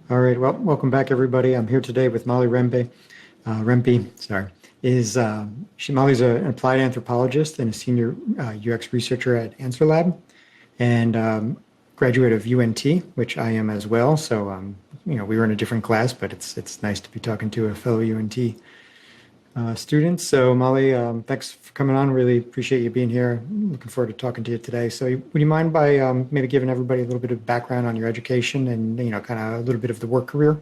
All right. Well, welcome back, everybody. I'm here today with Molly Rempe. Rempe, sorry, is Molly's an applied anthropologist and a senior UX researcher at AnswerLab, and graduate of UNT, which I am as well. So, we were in a different class, but it's nice to be talking to a fellow UNT student. So, Molly, thanks for coming on. Really appreciate you being here. Looking forward to talking to you today. So, would you mind by maybe giving everybody a little bit of background on your education and kind of a little bit of the work career?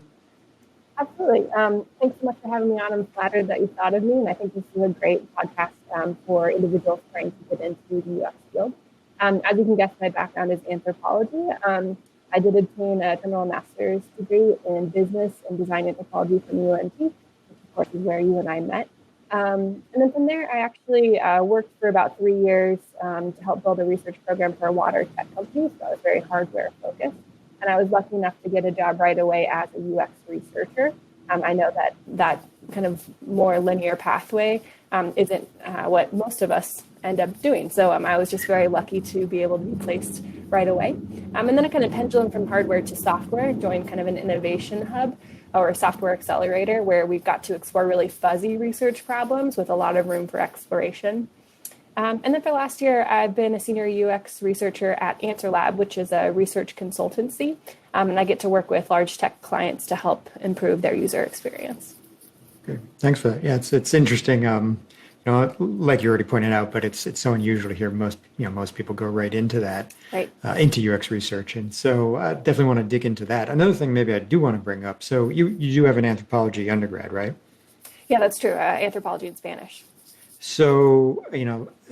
Absolutely. Thanks so much for having me on. I'm flattered that you thought of me, and I think this is a great podcast for individuals trying to get into the UX field. As you can guess, my background is anthropology. I did obtain a general master's degree in business and design anthropology from UNT, which of course is where you and I met. And then from there, I actually worked for about 3 years to help build a research program for a water tech company. So I was very hardware focused. And I was lucky enough to get a job right away as a UX researcher. I know that kind of more linear pathway isn't what most of us end up doing. So I was just very lucky to be able to be placed right away. And then I kind of pendulum from hardware to software, joined kind of an innovation hub or a software accelerator where we've got to explore really fuzzy research problems with a lot of room for exploration. And then for last year, I've been a senior UX researcher at AnswerLab, which is a research consultancy. And I get to work with large tech clients to help improve their user experience. Okay, thanks for that. Yeah, it's interesting. Like you already pointed out, but it's so unusual to hear most people go right into that, right, into UX research. And so I definitely want to dig into that. Another thing maybe I do want to bring up. So you do have an anthropology undergrad, right? Yeah, that's true. Anthropology in Spanish. So,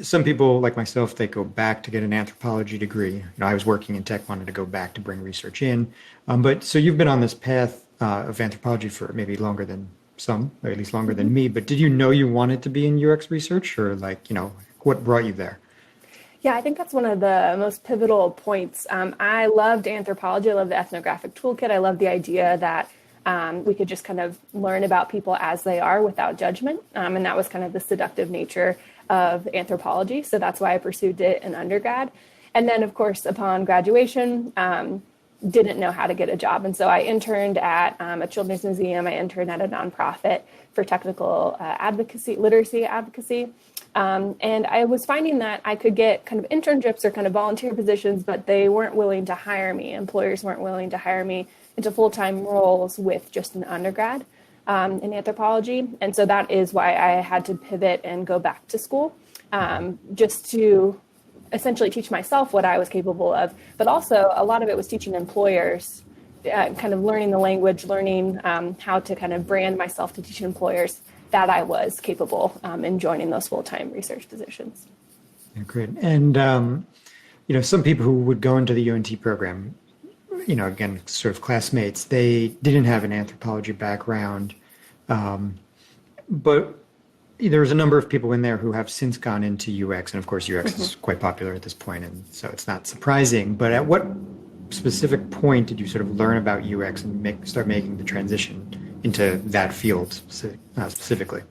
some people like myself, they go back to get an anthropology degree. I was working in tech, wanted to go back to bring research in. But so you've been on this path of anthropology for maybe longer than some, or at least longer than me. But did you know you wanted to be in UX research, or what brought you there? Yeah, I think that's one of the most pivotal points. I loved anthropology. I love the ethnographic toolkit. I love the idea that we could just kind of learn about people as they are without judgment. And that was kind of the seductive nature of anthropology. So that's why I pursued it in undergrad. And then, of course, upon graduation, didn't know how to get a job. And so I interned at a children's museum. I interned at a nonprofit for technical advocacy, literacy advocacy. And I was finding that I could get kind of internships or kind of volunteer positions, but they weren't willing to hire me. Employers weren't willing to hire me into full-time roles with just an undergrad in anthropology. And so that is why I had to pivot and go back to school just to essentially teach myself what I was capable of. But also a lot of it was teaching employers, kind of learning the language, learning how to kind of brand myself to teach employers that I was capable in joining those full-time research positions. Yeah, great. And, some people who would go into the UNT program, again, sort of classmates, they didn't have an anthropology background. But there's a number of people in there who have since gone into UX. And of course, UX is quite popular at this point, and so it's not surprising. But at what specific point did you sort of learn about UX and start making the transition into that field specifically?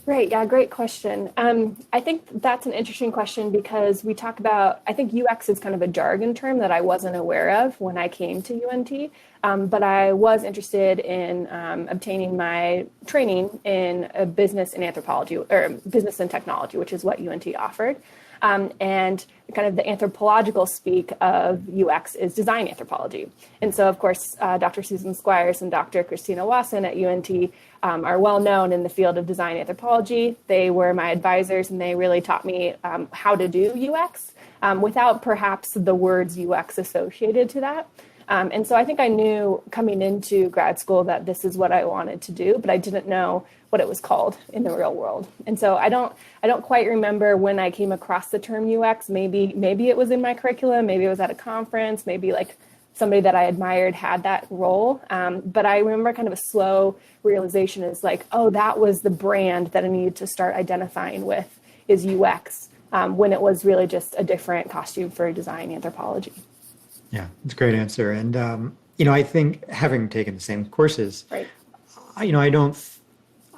Right. Yeah. Great question. I think that's an interesting question because we talk about, I think UX is kind of a jargon term that I wasn't aware of when I came to UNT. But I was interested in obtaining my training in business and anthropology or business and technology, which is what UNT offered. And kind of the anthropological speak of UX is design anthropology. And so, of course, Dr. Susan Squires and Dr. Christina Wasson at UNT are well known in the field of design anthropology. They were my advisors, and they really taught me how to do UX without perhaps the words UX associated to that. And so I think I knew coming into grad school that this is what I wanted to do, but I didn't know what it was called in the real world. And so I don't quite remember when I came across the term UX. Maybe it was in my curriculum, maybe it was at a conference, maybe like somebody that I admired had that role. But I remember kind of a slow realization is like, oh, that was the brand that I needed to start identifying with is UX, when it was really just a different costume for design anthropology. Yeah, it's a great answer. And, I think having taken the same courses, right.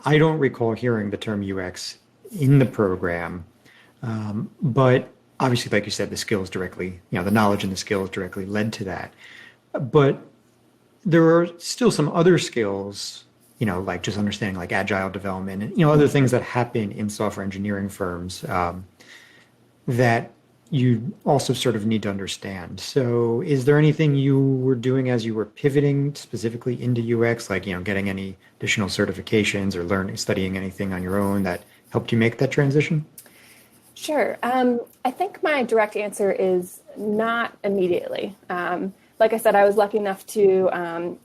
I don't recall hearing the term UX in the program. But obviously, like you said, the skills directly, the knowledge and the skills directly led to that. But there are still some other skills, like just understanding like agile development and, other things that happen in software engineering firms that you also sort of need to understand. So is there anything you were doing as you were pivoting specifically into UX, like, getting any additional certifications or studying anything on your own that helped you make that transition? Sure. I think my direct answer is not immediately. Like I said, I was lucky enough to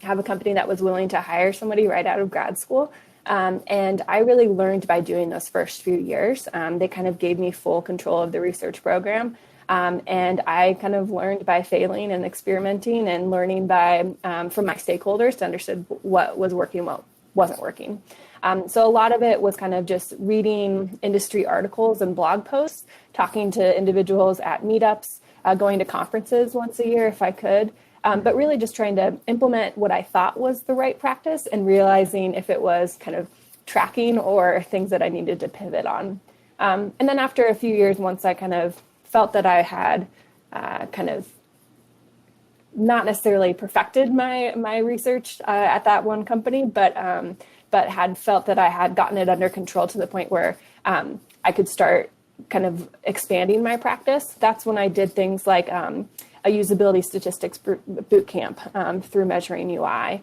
have a company that was willing to hire somebody right out of grad school. And I really learned by doing those first few years. They kind of gave me full control of the research program. And I kind of learned by failing and experimenting and learning from my stakeholders to understand what was working, what wasn't working. So a lot of it was kind of just reading industry articles and blog posts, talking to individuals at meetups, going to conferences once a year if I could, but really just trying to implement what I thought was the right practice and realizing if it was kind of tracking or things that I needed to pivot on. And then after a few years, once I kind of felt that I had kind of not necessarily perfected my research at that one company, but had felt that I had gotten it under control to the point where I could start kind of expanding my practice. That's when I did things like a usability statistics boot camp through Measuring UI,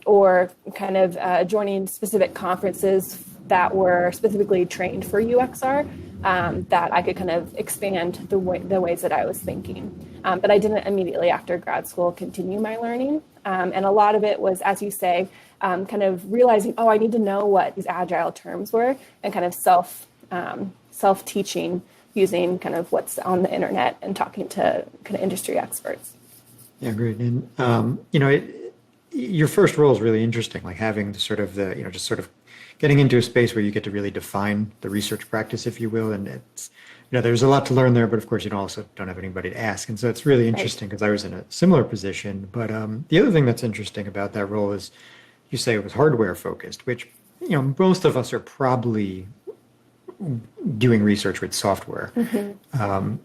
or kind of joining specific conferences that were specifically trained for UXR, that I could kind of expand the ways that I was thinking. But I didn't immediately after grad school continue my learning. And a lot of it was, as you say, kind of realizing, I need to know what these agile terms were, and kind of self-teaching using kind of what's on the internet and talking to kind of industry experts. Yeah, great. And, your first role is really interesting, like having just sort of getting into a space where you get to really define the research practice, if you will. And it's, there's a lot to learn there, but of course, also don't have anybody to ask. And so it's really interesting because I was in a similar position. But the other thing that's interesting about that role is you say it was hardware focused, which, most of us are probably doing research with software. Mm-hmm.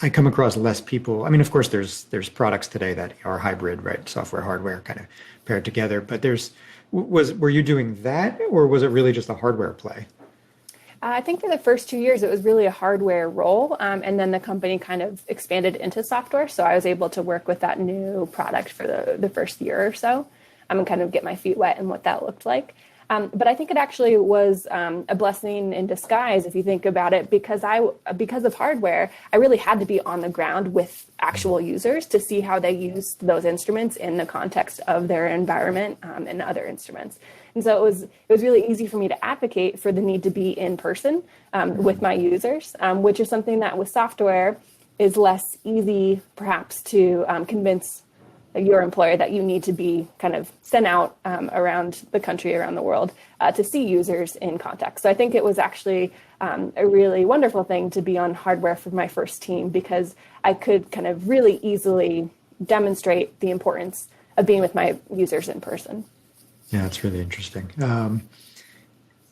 I come across less people. I mean, of course, there's products today that are hybrid, right? Software, hardware kind of paired together. But were you doing that, or was it really just a hardware play? I think for the first 2 years, it was really a hardware role. And then the company kind of expanded into software. So I was able to work with that new product for the first year or so, and kind of get my feet wet in what that looked like. But I think it actually was a blessing in disguise, if you think about it, because of hardware, I really had to be on the ground with actual users to see how they used those instruments in the context of their environment and other instruments. And so it was really easy for me to advocate for the need to be in person with my users, which is something that with software is less easy, perhaps, to convince your employer that you need to be kind of sent out around the country, around the world, to see users in context. So I think it was actually a really wonderful thing to be on hardware for my first team, because I could kind of really easily demonstrate the importance of being with my users in person. Yeah, that's really interesting.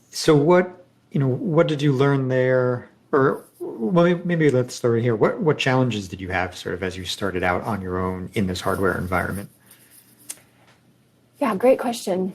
So what did you learn there? Or well, maybe let's start here. What challenges did you have sort of as you started out on your own in this hardware environment? Yeah, great question.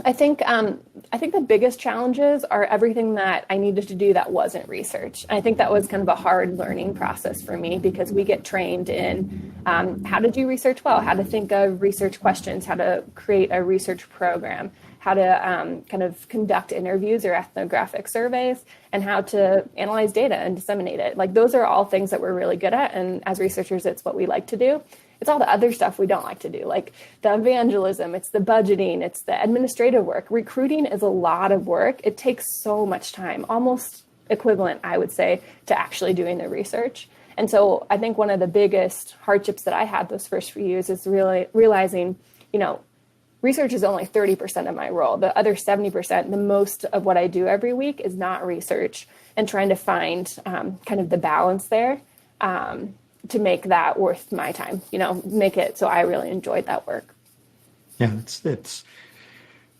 I think the biggest challenges are everything that I needed to do that wasn't research. I think that was kind of a hard learning process for me, because we get trained in how to do research well, how to think of research questions, how to create a research program, how to kind of conduct interviews or ethnographic surveys, and how to analyze data and disseminate it. Like, those are all things that we're really good at. And as researchers, it's what we like to do. It's all the other stuff we don't like to do, like the evangelism, it's the budgeting, it's the administrative work. Recruiting is a lot of work. It takes so much time, almost equivalent, I would say, to actually doing the research. And so I think one of the biggest hardships that I had those first few years is really realizing, research is only 30% of my role. The other 70%, the most of what I do every week, is not research, and trying to find kind of the balance there to make that worth my time, make it so I really enjoyed that work. Yeah,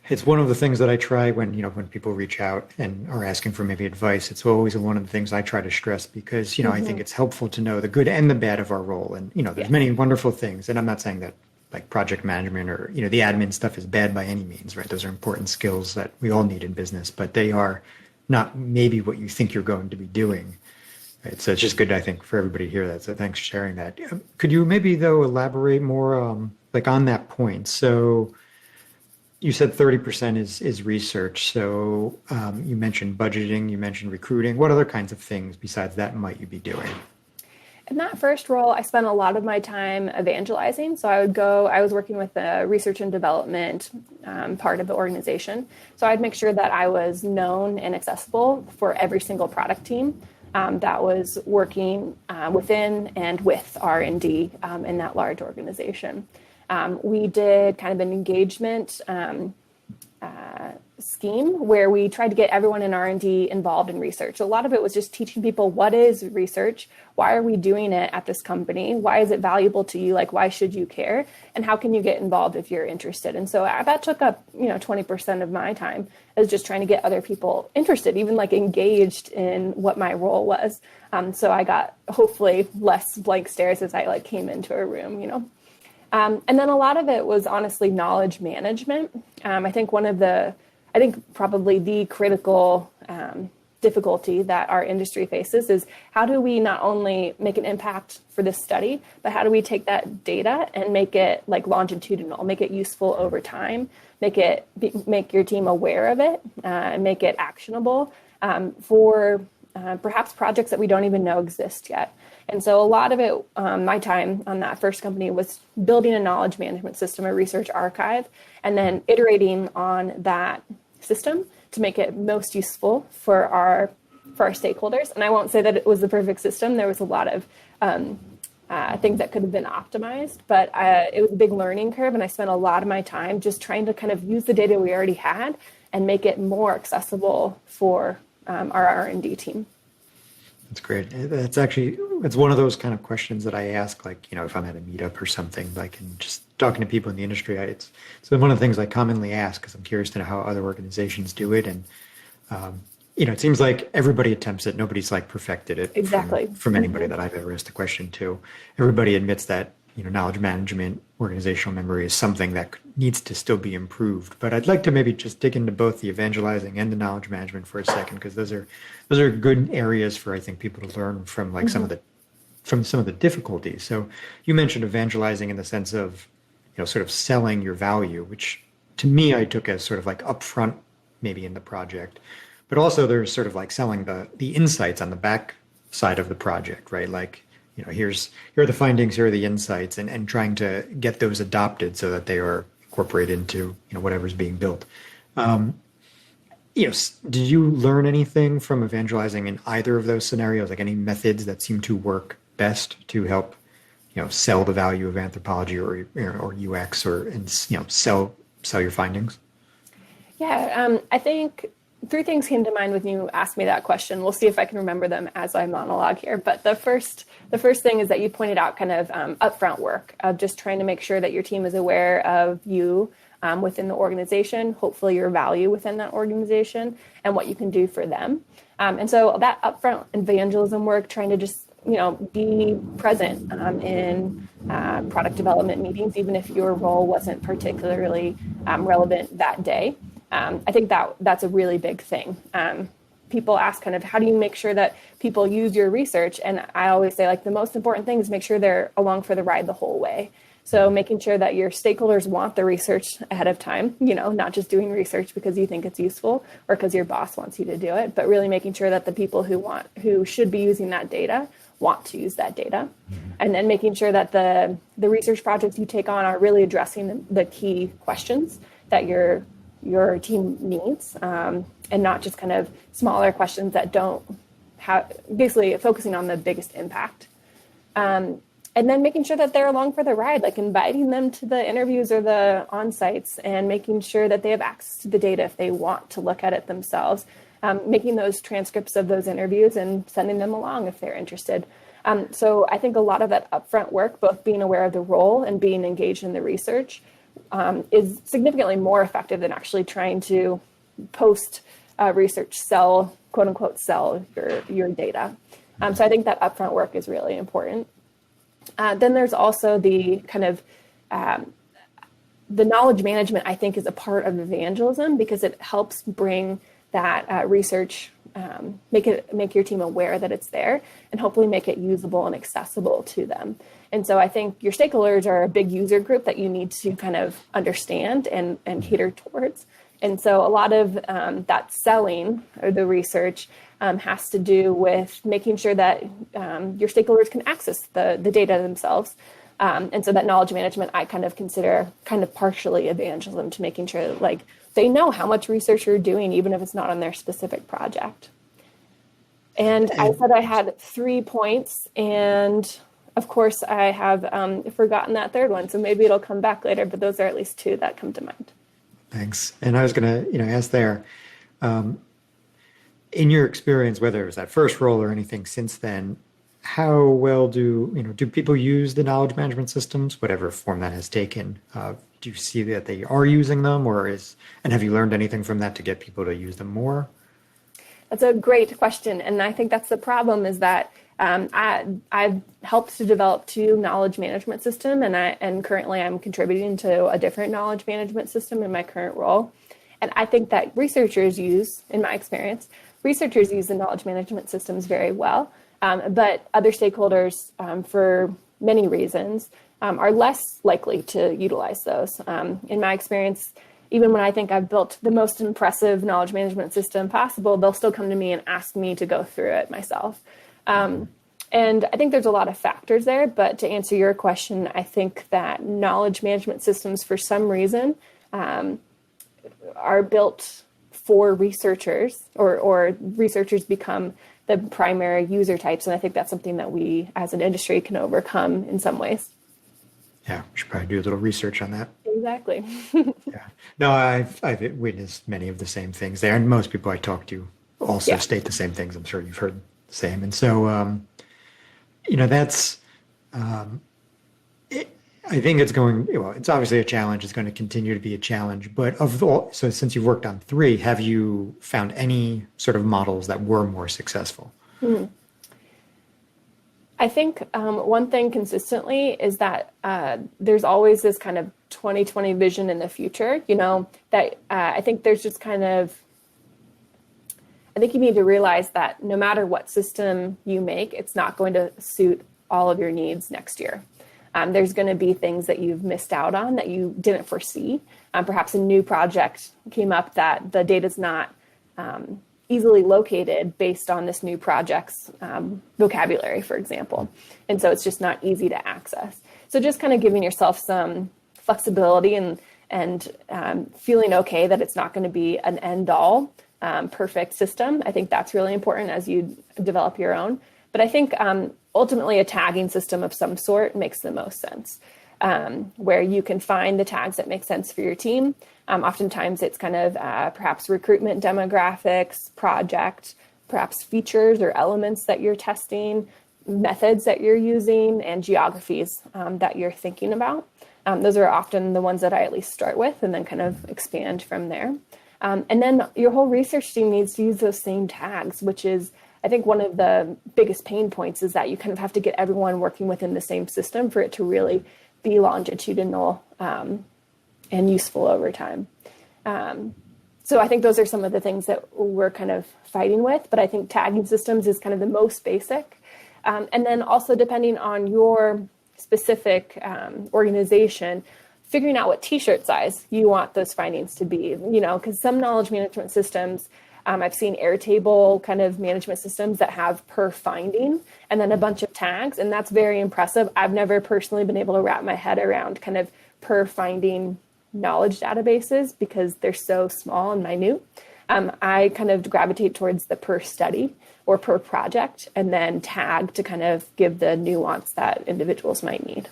It's one of the things that I try when, when people reach out and are asking for maybe advice. It's always one of the things I try to stress because, I think it's helpful to know the good and the bad of our role. And, there's many wonderful things. And I'm not saying that like project management or, the admin stuff is bad by any means, right? Those are important skills that we all need in business, but they are not maybe what you think you're going to be doing. Right? So it's just good, I think, for everybody to hear that. So thanks for sharing that. Could you maybe, though, elaborate more like on that point? So you said 30% is research. So you mentioned budgeting, you mentioned recruiting. What other kinds of things besides that might you be doing? In that first role, I spent a lot of my time evangelizing. So I was working with the research and development part of the organization. So I'd make sure that I was known and accessible for every single product team that was working within and with R&D in that large organization. We did kind of an engagement scheme where we tried to get everyone in R&D involved in research. So a lot of it was just teaching people what is research, why are we doing it at this company, why is it valuable to you, like why should you care, and how can you get involved if you're interested. And so that took up 20% of my time as just trying to get other people interested, even like engaged in what my role was. So I got hopefully less blank stares as I came into a room, And then a lot of it was honestly knowledge management. I think probably the critical difficulty that our industry faces is how do we not only make an impact for this study, but how do we take that data and make it like longitudinal, make it useful over time, make your team aware of it, and make it actionable for perhaps projects that we don't even know exist yet. And so a lot of it, my time on that first company was building a knowledge management system, a research archive, and then iterating on that system to make it most useful for our stakeholders. And I won't say that it was the perfect system. There was a lot of things that could have been optimized, but it was a big learning curve. And I spent a lot of my time just trying to kind of use the data we already had and make it more accessible for our R&D team. That's great. It's one of those kind of questions that I ask, if I'm at a meetup or something, and just talking to people in the industry, it's one of the things I commonly ask because I'm curious to know how other organizations do it. And, it seems like everybody attempts it. Nobody's perfected it. Exactly. From anybody that I've ever asked the question to. Everybody admits that, knowledge management, organizational memory is something that needs to still be improved. But I'd like to maybe just dig into both the evangelizing and the knowledge management for a second, because those are good areas for, I think, people to learn from some of the difficulties. So you mentioned evangelizing in the sense of, sort of selling your value, which to me I took as sort of upfront maybe in the project, but also there's sort of selling the insights on the back side of the project, right? Here are the findings, here are the insights, and trying to get those adopted so that they are incorporated into whatever's being built. Did you learn anything from evangelizing in either of those scenarios? Any methods that seem to work best to help sell the value of anthropology or UX and sell your findings? Yeah, I think three things came to mind when you asked me that question. We'll see if I can remember them as I monologue here. But the first thing is that you pointed out kind of upfront work of just trying to make sure that your team is aware of you within the organization, hopefully your value within that organization, and what you can do for them. And so that upfront evangelism work, trying to just be present in product development meetings, even if your role wasn't particularly relevant that day. I think that's a really big thing. People ask kind of, how do you make sure that people use your research? And I always say the most important thing is make sure they're along for the ride the whole way. So making sure that your stakeholders want the research ahead of time, not just doing research because you think it's useful or because your boss wants you to do it, but really making sure that the people who should be using that data want to use that data. Mm-hmm. And then making sure that the research projects you take on are really addressing the key questions that your team needs, and not just kind of smaller questions that don't have, basically focusing on the biggest impact. And then making sure that they're along for the ride, inviting them to the interviews or the on-sites and making sure that they have access to the data if they want to look at it themselves, making those transcripts of those interviews and sending them along if they're interested. So I think a lot of that upfront work, both being aware of the role and being engaged in the research, is significantly more effective than actually trying to post research sell, quote unquote, sell your data. So I think that upfront work is really important. Then there's also the kind of the knowledge management, I think, is a part of evangelism because it helps bring that research, make your team aware that it's there, and hopefully make it usable and accessible to them. And so I think your stakeholders are a big user group that you need to kind of understand and cater towards. And so a lot of that selling or the research has to do with making sure that your stakeholders can access the data themselves. And so that knowledge management, I kind of consider kind of partially evangelism to making sure that, like, they know how much research you're doing, even if it's not on their specific project. And I said I had 3 points, and of course I have forgotten that third one, so maybe it'll come back later, but those are at least 2 that come to mind. Thanks. And I was going to, ask there, in your experience, whether it was that first role or anything since then, how well do people use the knowledge management systems, whatever form that has taken? Do you see that they are using them, and have you learned anything from that to get people to use them more? That's a great question. And I think that's the problem is that I've helped to develop 2 knowledge management systems, and currently I'm contributing to a different knowledge management system in my current role. And I think that in my experience, researchers use the knowledge management systems very well, but other stakeholders, for many reasons, are less likely to utilize those. In my experience, even when I think I've built the most impressive knowledge management system possible, they'll still come to me and ask me to go through it myself. And I think there's a lot of factors there, but to answer your question, I think that knowledge management systems, for some reason, are built for researchers, or researchers become the primary user types. And I think that's something that we as an industry can overcome in some ways. Yeah, we should probably do a little research on that. Exactly. Yeah. No, I've witnessed many of the same things there. And most people I talk to also state the same things. I'm sure you've heard the same. And so, that's, I think it's it's obviously a challenge. It's going to continue to be a challenge. But so since you've worked on 3, have you found any sort of models that were more successful? I think one thing consistently is that there's always this kind of 2020 vision in the future, that I think there's just I think you need to realize that no matter what system you make, it's not going to suit all of your needs next year. There's going to be things that you've missed out on that you didn't foresee. Perhaps a new project came up that the data's not easily located based on this new project's vocabulary, for example. And so it's just not easy to access. So just kind of giving yourself some flexibility and feeling okay that it's not going to be an end-all perfect system. I think that's really important as you develop your own. But I think ultimately a tagging system of some sort makes the most sense, where you can find the tags that make sense for your team. Oftentimes it's kind of perhaps recruitment demographics, project, perhaps features or elements that you're testing, methods that you're using, and geographies that you're thinking about. Those are often the ones that I at least start with and then kind of expand from there. And then your whole research team needs to use those same tags, which is, I think, one of the biggest pain points is that you kind of have to get everyone working within the same system for it to really be longitudinal and useful over time. So I think those are some of the things that we're kind of fighting with, but I think tagging systems is kind of the most basic. And then also, depending on your specific organization, figuring out what t-shirt size you want those findings to be, because some knowledge management systems, I've seen Airtable kind of management systems that have per finding and then a bunch of tags, and that's very impressive. I've never personally been able to wrap my head around kind of per finding knowledge databases because they're so small and minute. I kind of gravitate towards the per study or per project, and then tag to kind of give the nuance that individuals might need.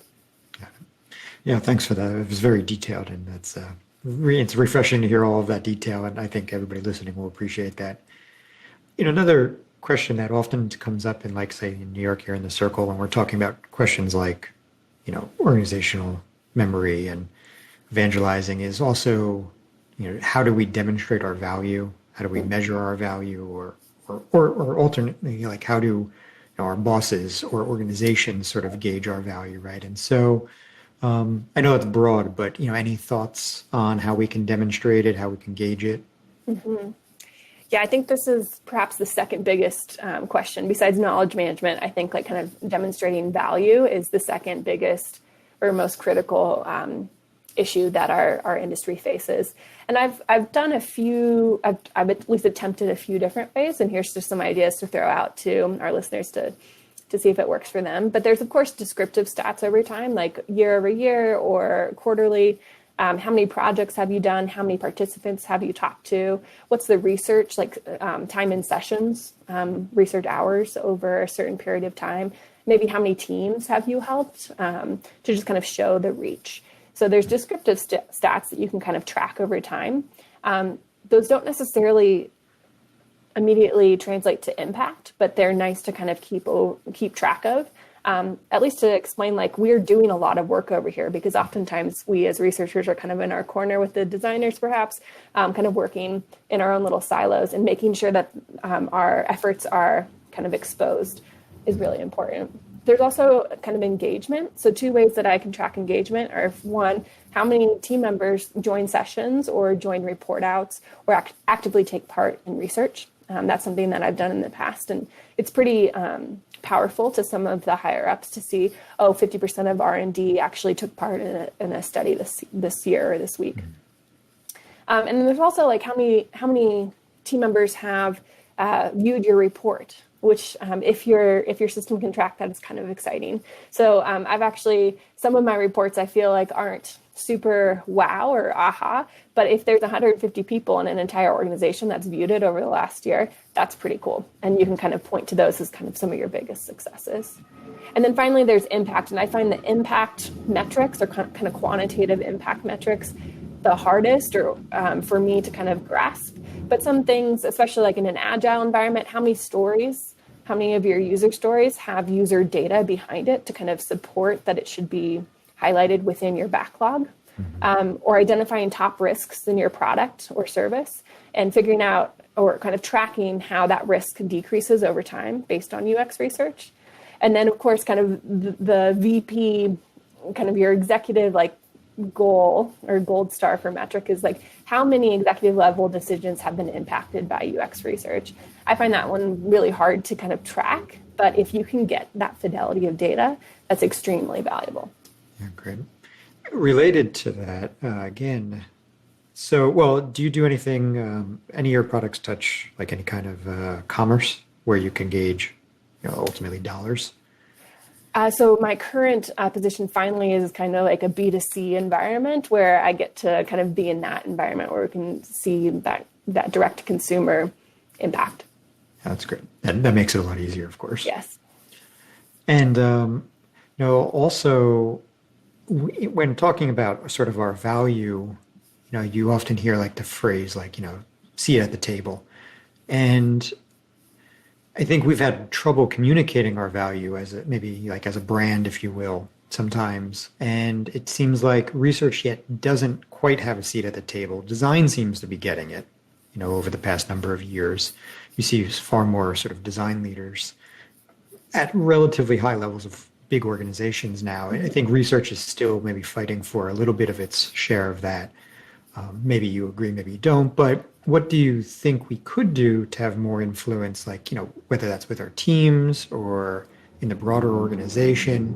Yeah, thanks for that. It was very detailed, and it's refreshing to hear all of that detail, and I think everybody listening will appreciate that. Another question that often comes up in, like, say, in New York here in the circle, when we're talking about questions like, organizational memory and evangelizing is also, how do we demonstrate our value? How do we measure our value? Or alternately, like how do our bosses or organizations sort of gauge our value, right? And so I know it's broad, but any thoughts on how we can demonstrate it, how we can gauge it? Mhm. Yeah, I think this is perhaps the second biggest question besides knowledge management. I think like kind of demonstrating value is the second biggest or most critical issue that our industry faces. And I've done a few, I've at least attempted a few different ways. And here's just some ideas to throw out to our listeners to see if it works for them. But there's of course descriptive stats over time, like year over year or quarterly. How many projects have you done? How many participants have you talked to? What's the research, like time in sessions, research hours over a certain period of time? Maybe how many teams have you helped to just kind of show the reach? So there's descriptive stats that you can kind of track over time. Those don't necessarily immediately translate to impact, but they're nice to kind of keep track of. At least to explain, like, we're doing a lot of work over here, because oftentimes we as researchers are kind of in our corner with the designers, perhaps, kind of working in our own little silos, and making sure that our efforts are kind of exposed is really important. There's also kind of engagement. So two ways that I can track engagement are, one, how many team members join sessions or join report outs or actively take part in research. That's something that I've done in the past, and it's pretty powerful to some of the higher ups to see, 50% of R&D actually took part in a study this year or this week. And then there's also like how many team members have viewed your report, which if your system can track that, is kind of exciting. So I've actually, some of my reports I feel like aren't super wow or aha, but if there's 150 people in an entire organization that's viewed it over the last year, that's pretty cool. And you can kind of point to those as kind of some of your biggest successes. And then finally, there's impact. And I find the impact metrics, or kind of quantitative impact metrics, the hardest for me to kind of grasp. But some things, especially like in an agile environment, how many of your user stories have user data behind it to kind of support that it should be highlighted within your backlog, or identifying top risks in your product or service and figuring out or kind of tracking how that risk decreases over time based on UX research. And then of course, kind of the VP, kind of your executive like goal or gold star for metric is like how many executive level decisions have been impacted by UX research. I find that one really hard to kind of track, but if you can get that fidelity of data, that's extremely valuable. Yeah, great. Related to that, again, so, well, do you do anything, any of your products touch like any kind of commerce where you can gauge, ultimately dollars? So my current position finally is kind of like a B2C environment where I get to kind of be in that environment where we can see that direct to consumer impact. That's great. That makes it a lot easier, of course. Yes. And, also when talking about sort of our value, you often hear like the phrase like, see it at the table. And I think we've had trouble communicating our value as a brand, if you will, sometimes. And it seems like research yet doesn't quite have a seat at the table. Design seems to be getting it, over the past number of years. You see far more sort of design leaders at relatively high levels of big organizations now. I think research is still maybe fighting for a little bit of its share of that. Maybe you agree, maybe you don't, but what do you think we could do to have more influence, like, whether that's with our teams or in the broader organization?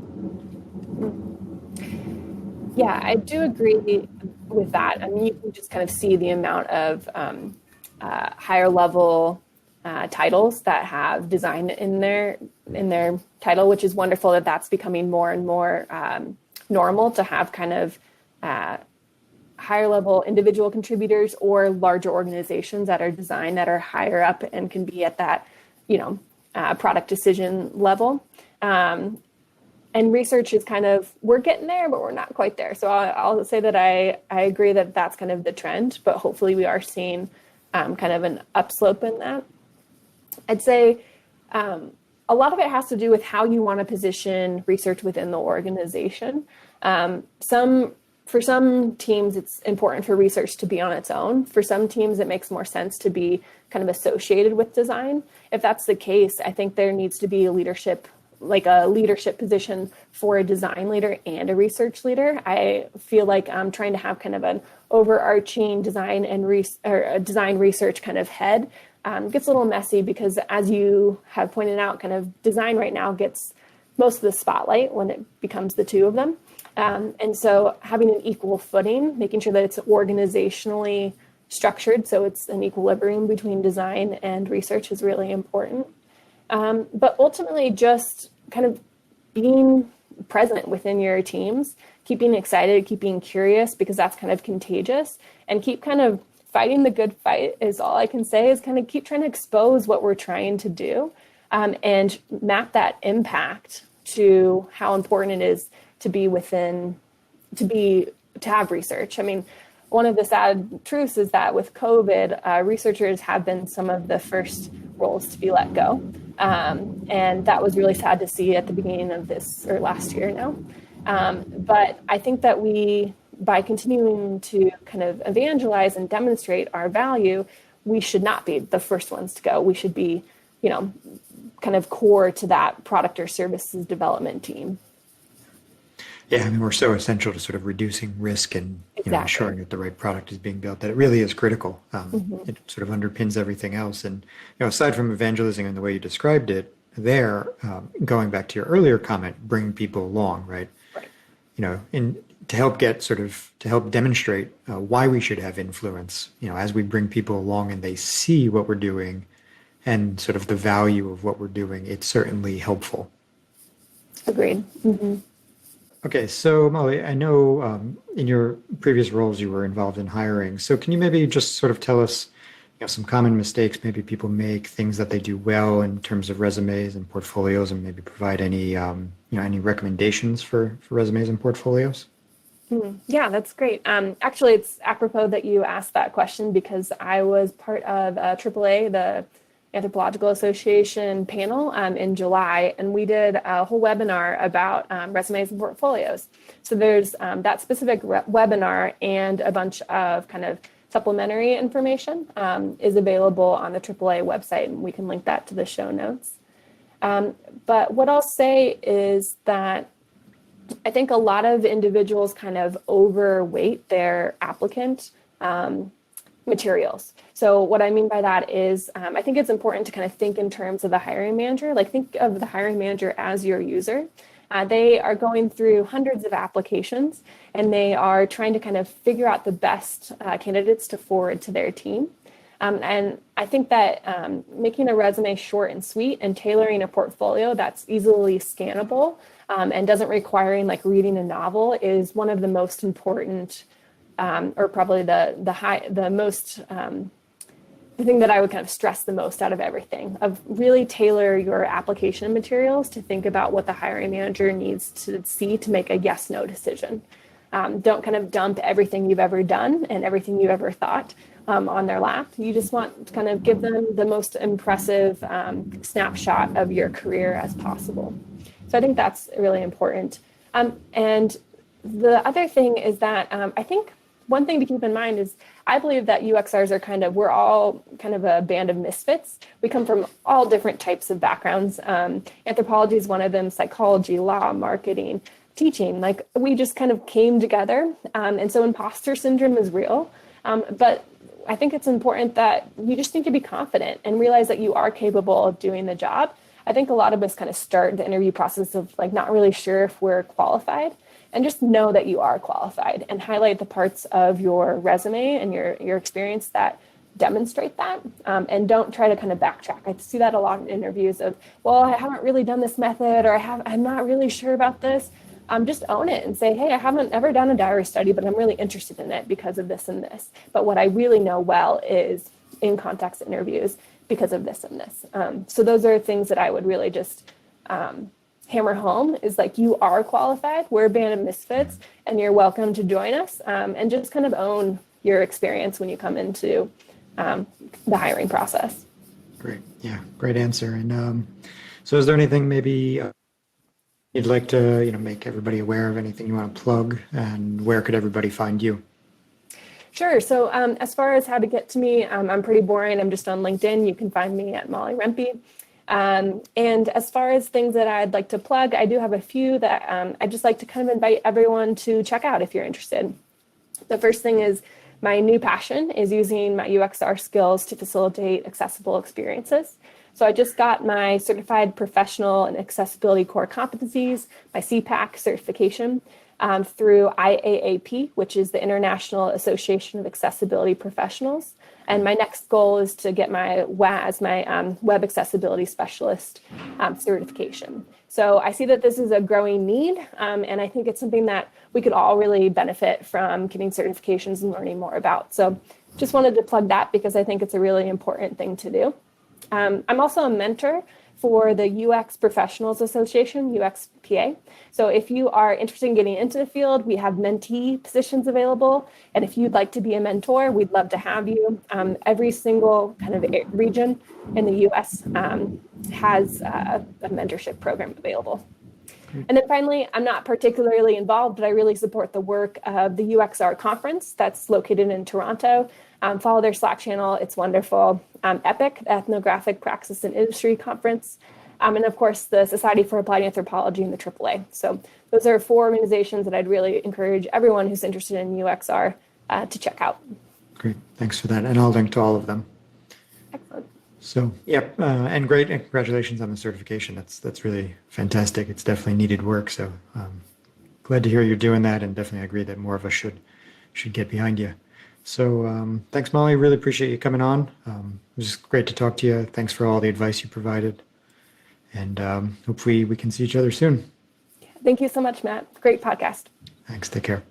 Yeah, I do agree with that. I mean, you can just kind of see the amount of higher level titles that have design in their title, which is wonderful that that's becoming more and more normal to have kind of higher level individual contributors or larger organizations that are designed that are higher up and can be at that, product decision level. And research is kind of, we're getting there, but we're not quite there. So I'll say that I agree that that's kind of the trend, but hopefully we are seeing kind of an upslope in that. I'd say a lot of it has to do with how you want to position research within the organization. Some for some teams, it's important for research to be on its own. For some teams, it makes more sense to be kind of associated with design. If that's the case, I think there needs to be a leadership position for a design leader and a research leader. I feel like I'm trying to have kind of an overarching design design research kind of head. Gets a little messy because, as you have pointed out, kind of design right now gets most of the spotlight when it becomes the two of them. And so having an equal footing, making sure that it's organizationally structured so it's an equilibrium between design and research is really important. But ultimately, just kind of being present within your teams, keeping excited, keeping curious, because that's kind of contagious, and keep kind of fighting the good fight is all I can say, is kind of keep trying to expose what we're trying to do, and map that impact to how important it is to have research. I mean, one of the sad truths is that with COVID, researchers have been some of the first roles to be let go. And that was really sad to see at the beginning of this, or last year now. But I think that by continuing to kind of evangelize and demonstrate our value, we should not be the first ones to go. We should be, kind of core to that product or services development team. Yeah, I mean, we're so essential to sort of reducing risk and Exactly. ensuring that the right product is being built, that it really is critical. Mm-hmm. It sort of underpins everything else. And aside from evangelizing and the way you described it there, going back to your earlier comment, bring people along, right? Right. To help demonstrate why we should have influence. As we bring people along and they see what we're doing and sort of the value of what we're doing, it's certainly helpful. Agreed. Mm-hmm. Okay, so Molly, I know in your previous roles you were involved in hiring. So can you maybe just sort of tell us, some common mistakes maybe people make, things that they do well in terms of resumes and portfolios, and maybe provide any any recommendations for resumes and portfolios? Yeah, that's great. Actually, it's apropos that you asked that question, because I was part of AAA, the Anthropological Association panel in July, and we did a whole webinar about resumes and portfolios. So there's that specific webinar, and a bunch of kind of supplementary information is available on the AAA website, and we can link that to the show notes. But what I'll say is that I think a lot of individuals kind of overweight their applicant materials. So what I mean by that is I think it's important to kind of think in terms of the hiring manager, like think of the hiring manager as your user. They are going through hundreds of applications, and they are trying to kind of figure out the best candidates to forward to their team. And I think that making a resume short and sweet and tailoring a portfolio that's easily scannable and doesn't require like reading a novel is one of the most important, or probably the thing that I would kind of stress the most out of everything, of really tailor your application materials to think about what the hiring manager needs to see to make a yes/no decision. Don't kind of dump everything you've ever done and everything you've ever thought on their lap. You just want to kind of give them the most impressive snapshot of your career as possible. So I think that's really important. And the other thing is that I think one thing to keep in mind is I believe that UXRs are we're all kind of a band of misfits. We come from all different types of backgrounds. Anthropology is one of them, psychology, law, marketing, teaching. Like we just kind of came together. And so imposter syndrome is real. But I think it's important that you just need to be confident and realize that you are capable of doing the job. I think a lot of us kind of start the interview process of like not really sure if we're qualified, and just know that you are qualified and highlight the parts of your resume and your experience that demonstrate that, and don't try to kind of backtrack. I see that a lot in interviews of, well, I haven't really done this method, or I'm not really sure about this. Just own it and say, hey, I haven't ever done a diary study, but I'm really interested in it because of this and this. But what I really know well is in context interviews because of this and this. So those are things that I would really just hammer home, is like, you are qualified. We're a band of misfits, and you're welcome to join us, and just kind of own your experience when you come into the hiring process. Great. Yeah, great answer. And so is there anything maybe you'd like to, make everybody aware of anything you want to plug, and where could everybody find you? Sure. So as far as how to get to me, I'm pretty boring. I'm just on LinkedIn. You can find me at Molly Rempe. And as far as things that I'd like to plug, I do have a few that I'd just like to kind of invite everyone to check out if you're interested. The first thing is my new passion is using my UXR skills to facilitate accessible experiences. So I just got my Certified Professional in Accessibility Core Competencies, my CPAC certification, through IAAP, which is the International Association of Accessibility Professionals. And my next goal is to get my WAS, my Web Accessibility Specialist certification. So I see that this is a growing need, and I think it's something that we could all really benefit from getting certifications and learning more about. So just wanted to plug that because I think it's a really important thing to do. I'm also a mentor for the UX Professionals Association, UXPA. So if you are interested in getting into the field, we have mentee positions available. And if you'd like to be a mentor, we'd love to have you. Every single kind of region in the US has a mentorship program available. And then finally, I'm not particularly involved, but I really support the work of the UXR conference that's located in Toronto. Follow their Slack channel. It's wonderful. EPIC, Ethnographic Praxis and Industry Conference. And of course, the Society for Applied Anthropology and the AAA. So those are 4 organizations that I'd really encourage everyone who's interested in UXR to check out. Great. Thanks for that. And I'll link to all of them. Excellent. So, yep, and great, and congratulations on the certification. That's really fantastic. It's definitely needed work. So, glad to hear you're doing that, and definitely agree that more of us should get behind you. So, thanks, Molly. Really appreciate you coming on. It was great to talk to you. Thanks for all the advice you provided, and hopefully we can see each other soon. Thank you so much, Matt. Great podcast. Thanks. Take care.